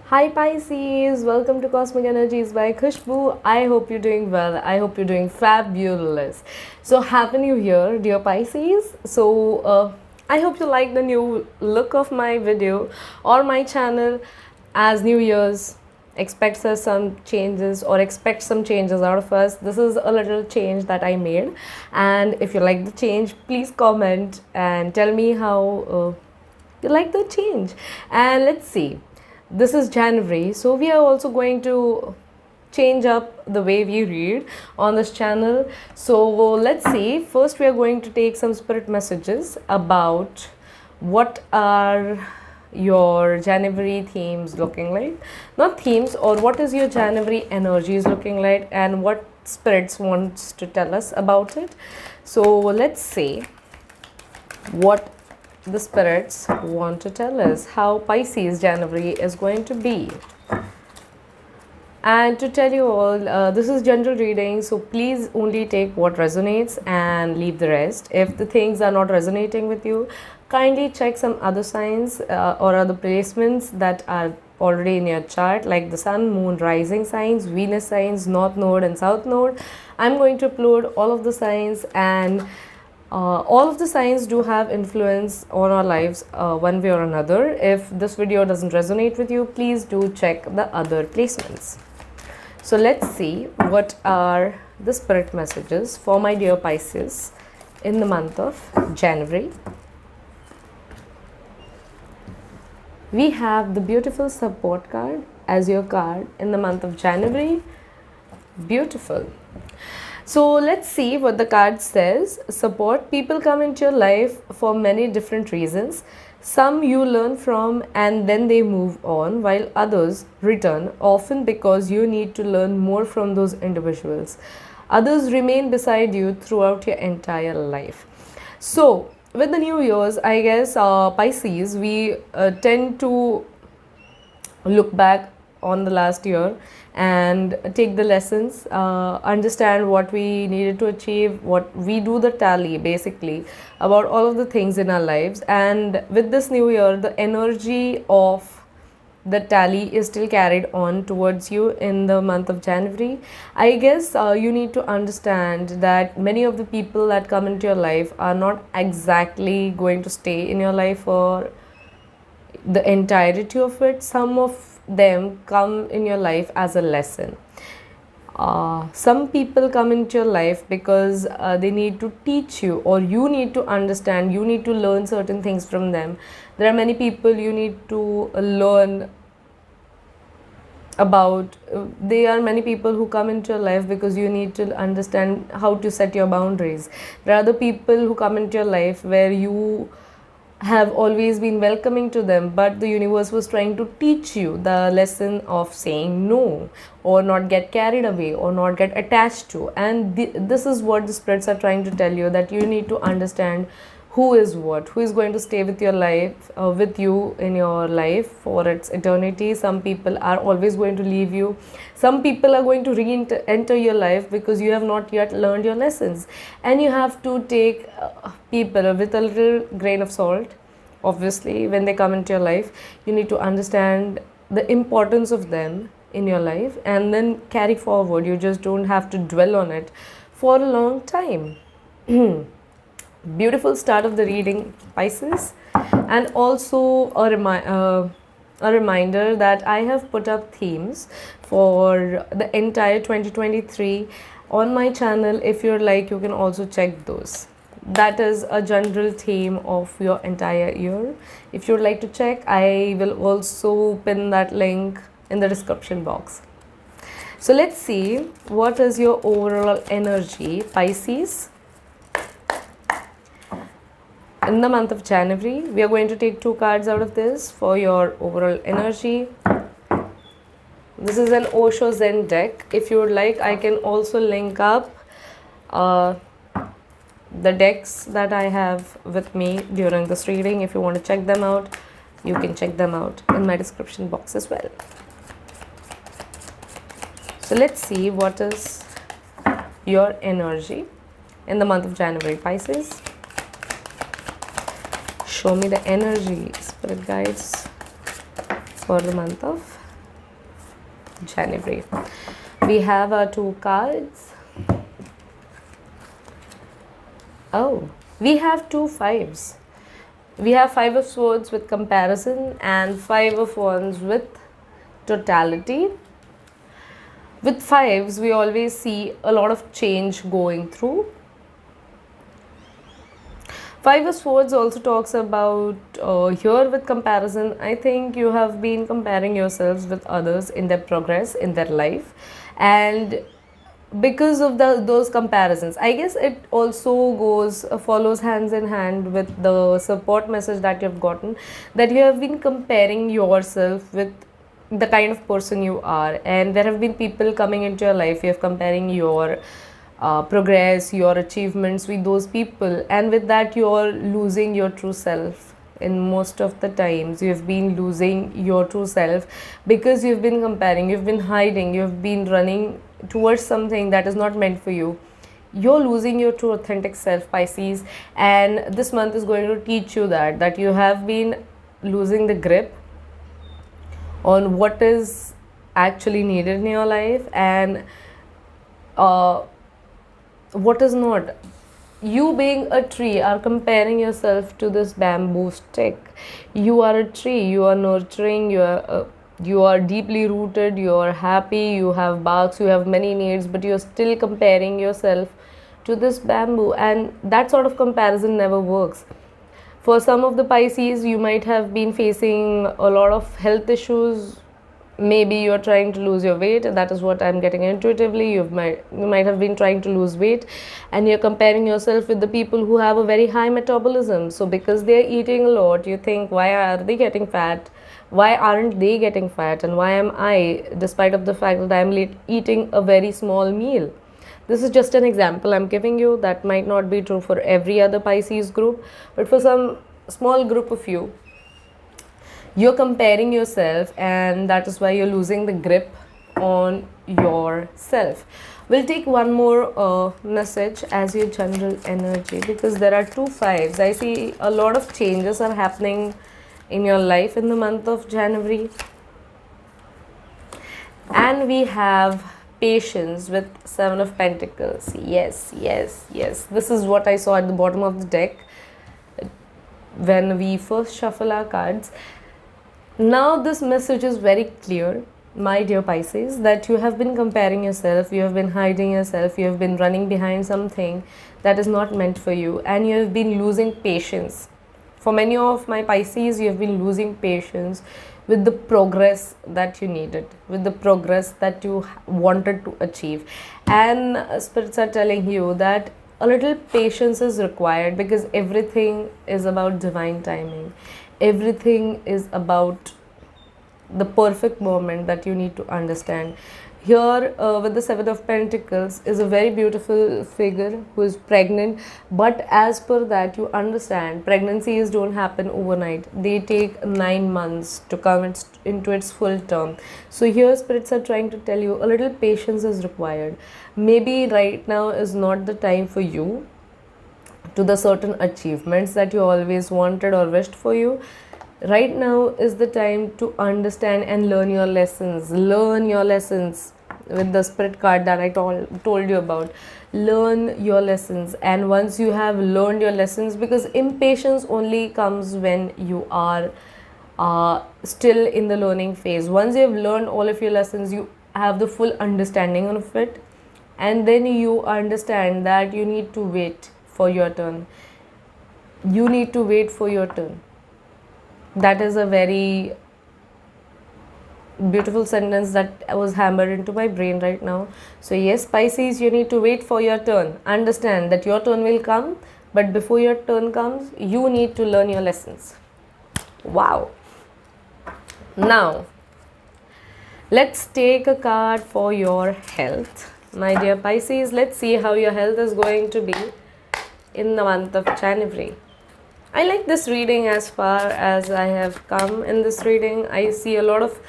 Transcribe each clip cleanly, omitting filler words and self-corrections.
Hi Pisces, welcome to Cosmic Energies by Khushboo. I hope you're doing well. I hope you're doing fabulous. So happy new year, dear Pisces. I hope you like the new look of my video or my channel. As New Year's expects us some changes or expect some changes out of us. This is a little change that I made, and if you like the change, please comment and tell me how you like the change. And let's see, this is January, so we are also going to change up the way we read on this channel. So let's see, first we are going to take some spirit messages about what are your January themes looking like, not themes, or what is your January energies looking like and what spirits wants to tell us about it. So let's see what the spirits want to tell us, how Pisces January is going to be. And to tell you all, this is general reading, so please only take what resonates and leave the rest. If the things are not resonating with you, kindly check some other signs or other placements that are already in your chart, like the sun, moon, rising signs, Venus signs, north node and south node. I'm going to upload all of the signs, and all of the signs do have influence on our lives one way or another. If this video doesn't resonate with you, please do check the other placements. So let's see what are the spirit messages for my dear Pisces in the month of January. We have the beautiful support card as your card in the month of January. Beautiful. So let's see what the card says. Support. People come into your life for many different reasons. Some you learn from and then they move on, while others return, often because you need to learn more from those individuals. Others remain beside you throughout your entire life. So with the New Year's, I guess Pisces, we tend to look back on the last year and take the lessons, understand what we needed to achieve, what we do the tally basically about all of the things in our lives. And with this new year, the energy of the tally is still carried on towards you in the month of January. I guess you need to understand that many of the people that come into your life are not exactly going to stay in your life for the entirety of it. Some of them come in your life as a lesson. Some people come into your life because they need to teach you, or you need to understand, you need to learn certain things from them. There are many people you need to learn about. There are many people who come into your life because you need to understand how to set your boundaries. There are other people who come into your life where you have always been welcoming to them, but the universe was trying to teach you the lesson of saying no, or not get carried away, or not get attached to. And this is what the spirits are trying to tell you, that you need to understand who is what, who is going to stay with your life, with you in your life for its eternity. Some people are always going to leave you. Some people are going to re-enter your life because you have not yet learned your lessons, and you have to take people with a little grain of salt. Obviously, when they come into your life, you need to understand the importance of them in your life and then carry forward. You just don't have to dwell on it for a long time. Beautiful start of the reading, Pisces. And also a reminder that I have put up themes for the entire 2023 on my channel. If you're like, you can also check those. That is a general theme of your entire year. If you'd like to check, I will also pin that link in the description box. So let's see, what is your overall energy, Pisces, in the month of January. We are going to take 2 cards out of this for your overall energy. This is an Osho Zen deck. If you would like, I can also link up the decks that I have with me during this reading. If you want to check them out, you can check them out in my description box as well. So let's see what is your energy in the month of January, Pisces. Show me the energy, spirit guides, for the month of January. We have our two cards. Oh, we have two fives. We have Five of Swords with comparison and Five of Wands with totality. With fives, we always see a lot of change going through. Five of Swords also talks about here with comparison. I think you have been comparing yourselves with others in their progress in their life, and because of those comparisons, I guess it also goes follows hands in hand with the support message that you have gotten, that you have been comparing yourself with the kind of person you are, and there have been people coming into your life, you have comparing your progress, your achievements with those people, and with that you're losing your true self. In most of the times you have been losing your true self because you've been comparing, you've been hiding, you've been running towards something that is not meant for you. You're losing your true authentic self, Pisces, and this month is going to teach you that you have been losing the grip on what is actually needed in your life, and what is not. You being a tree are comparing yourself to this bamboo stick. You are a tree, you are nurturing, you are deeply rooted, you are happy, you have barks, you have many needs, but you're still comparing yourself to this bamboo, and that sort of comparison never works. For some of the Pisces, you might have been facing a lot of health issues. Maybe you're trying to lose your weight, and that is what I'm getting intuitively. You might have been trying to lose weight, and you're comparing yourself with the people who have a very high metabolism. So because they're eating a lot, you think, why are they getting fat? Why aren't they getting fat? And why am I, despite of the fact that I'm eating a very small meal? This is just an example I'm giving you. That might not be true for every other Pisces group, but for some small group of you, you're comparing yourself, and that is why you're losing the grip on yourself. We'll take one more message as your general energy, because there are two fives. I see a lot of changes are happening in your life in the month of January. And we have patience with Seven of Pentacles. Yes, yes, yes. This is what I saw at the bottom of the deck when we first shuffle our cards. Now this message is very clear, my dear Pisces, that you have been comparing yourself, you have been hiding yourself, you have been running behind something that is not meant for you, and you have been losing patience. For many of my Pisces, you have been losing patience with the progress that you needed, with the progress that you wanted to achieve. And spirits are telling you that a little patience is required, because everything is about divine timing. Everything is about the perfect moment that you need to understand. Here with the Seven of Pentacles is a very beautiful figure who is pregnant, but as per that, you understand pregnancies don't happen overnight. They take 9 months to come into its full term. So here spirits are trying to tell you a little patience is required. Maybe right now is not the time for you to the certain achievements that you always wanted or wished for you. Right now is the time to understand and learn your lessons. Learn your lessons with the spirit card that I told you about. Learn your lessons, and once you have learned your lessons, because impatience only comes when you are still in the learning phase. Once you have learned all of your lessons, you have the full understanding of it, and then you understand that you need to wait for your turn. You need to wait for your turn. That is a very beautiful sentence that was hammered into my brain right now. So yes, Pisces, you need to wait for your turn. Understand that your turn will come, but before your turn comes, you need to learn your lessons. Wow. Now, let's take a card for your health. My dear Pisces, let's see how your health is going to be in the month of January. I like this reading. As far as I have come in this reading, I see a lot of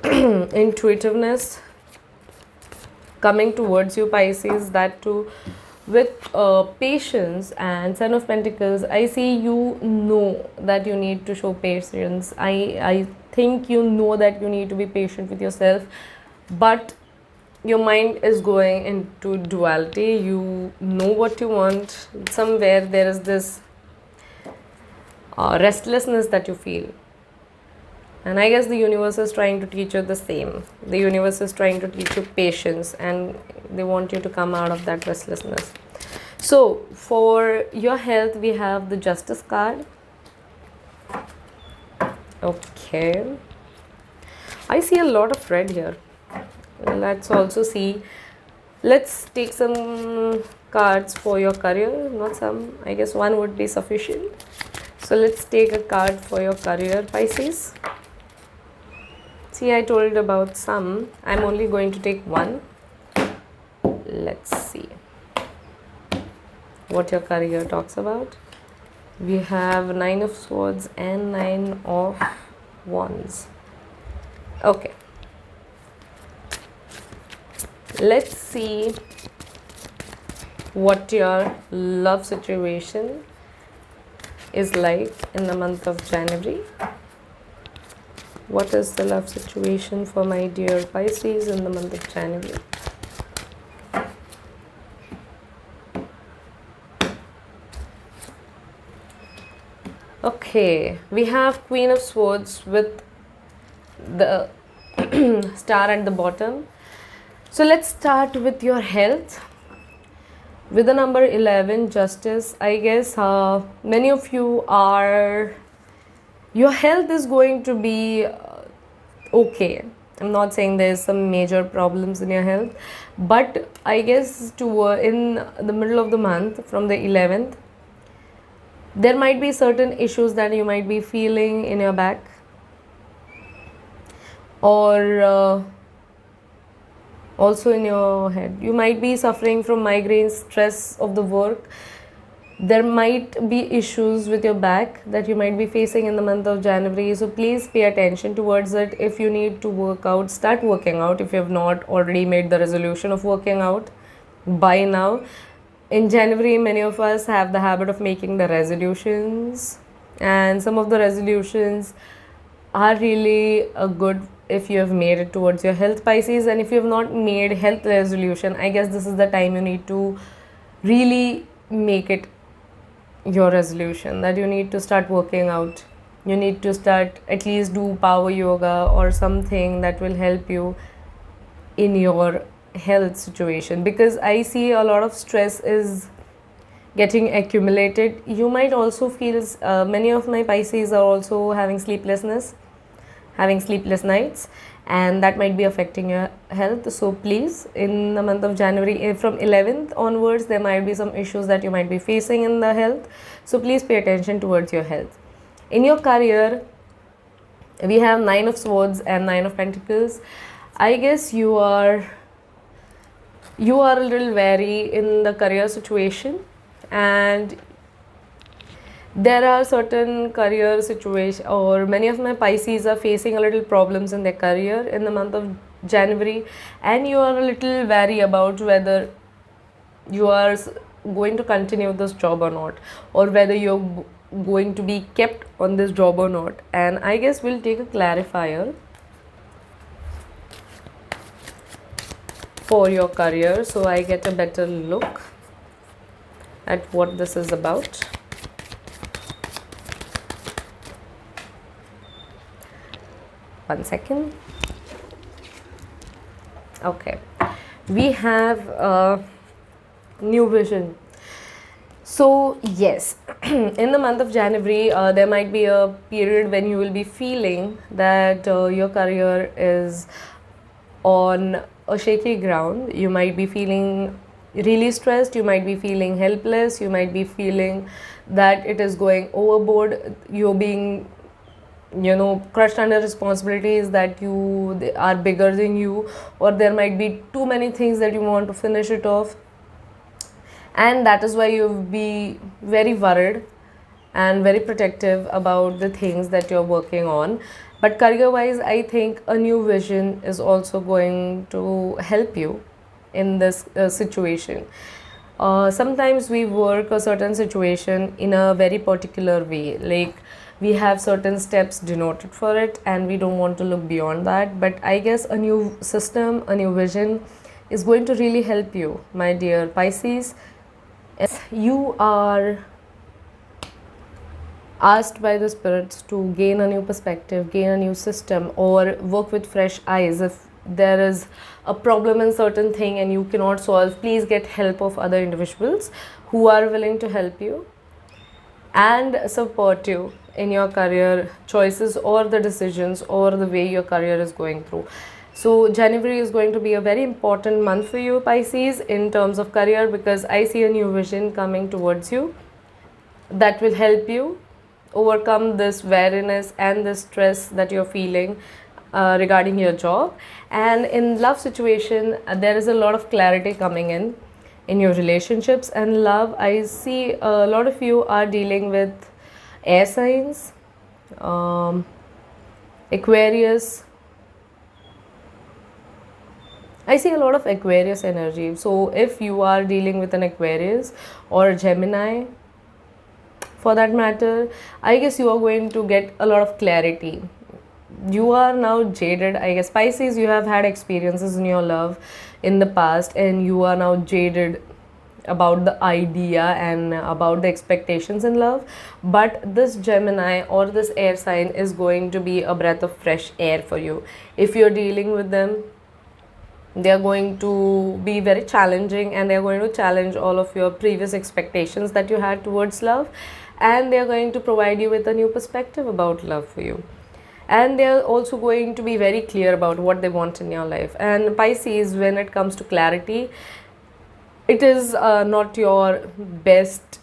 intuitiveness coming towards you, Pisces, that too with patience. And Son of Pentacles, I see you know that you need to show patience. I think you know that you need to be patient with yourself, but your mind is going into duality. You know what you want. Somewhere there is this restlessness that you feel. And I guess the universe is trying to teach you the same. The universe is trying to teach you patience, and they want you to come out of that restlessness. So, for your health, we have the Justice card. Okay. I see a lot of red here. Let's also see. Let's take some cards for your career. Not some, I guess one would be sufficient. So, let's take a card for your career, Pisces. See, I told about some. I'm only going to take one. Let's see what your career talks about. We have 9 of Swords and 9 of Wands. Okay. Let's see what your love situation is like in the month of January. What is the love situation for my dear Pisces in the month of January? Okay, we have Queen of Swords with the star at the bottom. So let's start with your health. With the number 11, Justice, I guess many of you are, your health is going to be okay. I'm not saying there's some major problems in your health, but I guess in the middle of the month, from the 11th, there might be certain issues that you might be feeling in your back, or also in your head. You might be suffering from migraines, stress of the work. There might be issues with your back that you might be facing in the month of January. So please pay attention towards it. If you need to work out, start working out. If you have not already made the resolution of working out by now. In January, many of us have the habit of making the resolutions, and some of the resolutions are really good if you have made it towards your health, Pisces. And if you have not made health resolution, I guess this is the time you need to really make it your resolution, that you need to start working out. You need to start at least do power yoga or something that will help you in your health situation, because I see a lot of stress is getting accumulated. You might also feel many of my Pisces are also having sleepless nights, and that might be affecting your health. So please, in the month of January, from 11th onwards, there might be some issues that you might be facing in the health. So please pay attention towards your health. In your career, we have 9 of Swords and 9 of Pentacles. I guess you are a little wary in the career situation, and there are certain career situations, or many of my Pisces are facing a little problems in their career in the month of January, and you are a little wary about whether you are going to continue this job or not, or whether you're going to be kept on this job or not. And I guess we'll take a clarifier for your career, so I get a better look at what this is about. One second. Okay, we have new vision. So yes, in the month of January, there might be a period when you will be feeling that your career is on a shaky ground. You might be feeling really stressed, you might be feeling helpless, you might be feeling that it is going overboard, you're being crushed under responsibilities that they are bigger than you, or there might be too many things that you want to finish it off, and that is why you'll be very worried and very protective about the things that you're working on. But career wise, I think a new vision is also going to help you in this situation. Sometimes we work a certain situation in a very particular way, like We have certain steps denoted for it, and we don't want to look beyond that. But I guess a new system, a new vision is going to really help you, my dear Pisces. You are asked by the spirits to gain a new perspective, gain a new system, or work with fresh eyes. If there is a problem in certain thing and you cannot solve, please get help of other individuals who are willing to help you and support you in your career choices or the decisions or the way your career is going through. So January is going to be a very important month for you, Pisces, in terms of career, because I see a new vision coming towards you that will help you overcome this weariness and the stress that you're feeling regarding your job. And in love situation, there is a lot of clarity coming in your relationships and love. I see a lot of you are dealing with air signs, Aquarius. I see a lot of Aquarius energy. So if you are dealing with an Aquarius or a Gemini, for that matter, I guess you are going to get a lot of clarity. You are now jaded, I guess. Pisces, you have had experiences in your love in the past, and you are now jaded about the idea and about the expectations in love. But this Gemini or this air sign is going to be a breath of fresh air for you. If you're dealing with them, they are going to be very challenging, and they are going to challenge all of your previous expectations that you had towards love, and they are going to provide you with a new perspective about love for you. And they are also going to be very clear about what they want in your life. And Pisces, when it comes to clarity, it is not your best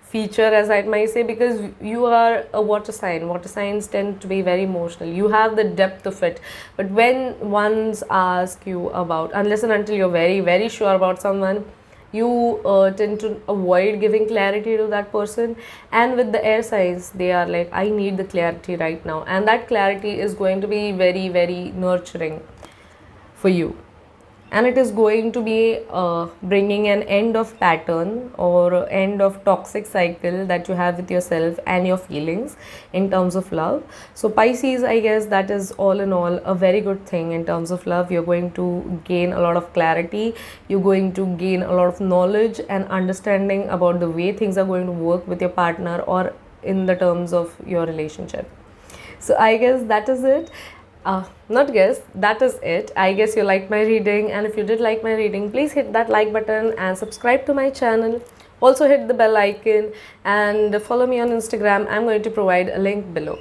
feature, as I might say, because you are a water sign. Water signs tend to be very emotional. You have the depth of it, but when ones ask you about, unless and until you're very, very sure about someone, you tend to avoid giving clarity to that person. And with the air signs, they are like, I need the clarity right now, and that clarity is going to be very, very nurturing for you. And it is going to be bringing an end of pattern or end of toxic cycle that you have with yourself and your feelings in terms of love. So Pisces, I guess that is all in all a very good thing in terms of love. You're going to gain a lot of clarity. You're going to gain a lot of knowledge and understanding about the way things are going to work with your partner or in the terms of your relationship. So I guess that is it. Not guess, that is it. I guess you liked my reading, and if you did like my reading, please hit that like button and subscribe to my channel. Also hit the bell icon and follow me on Instagram. I'm going to provide a link below.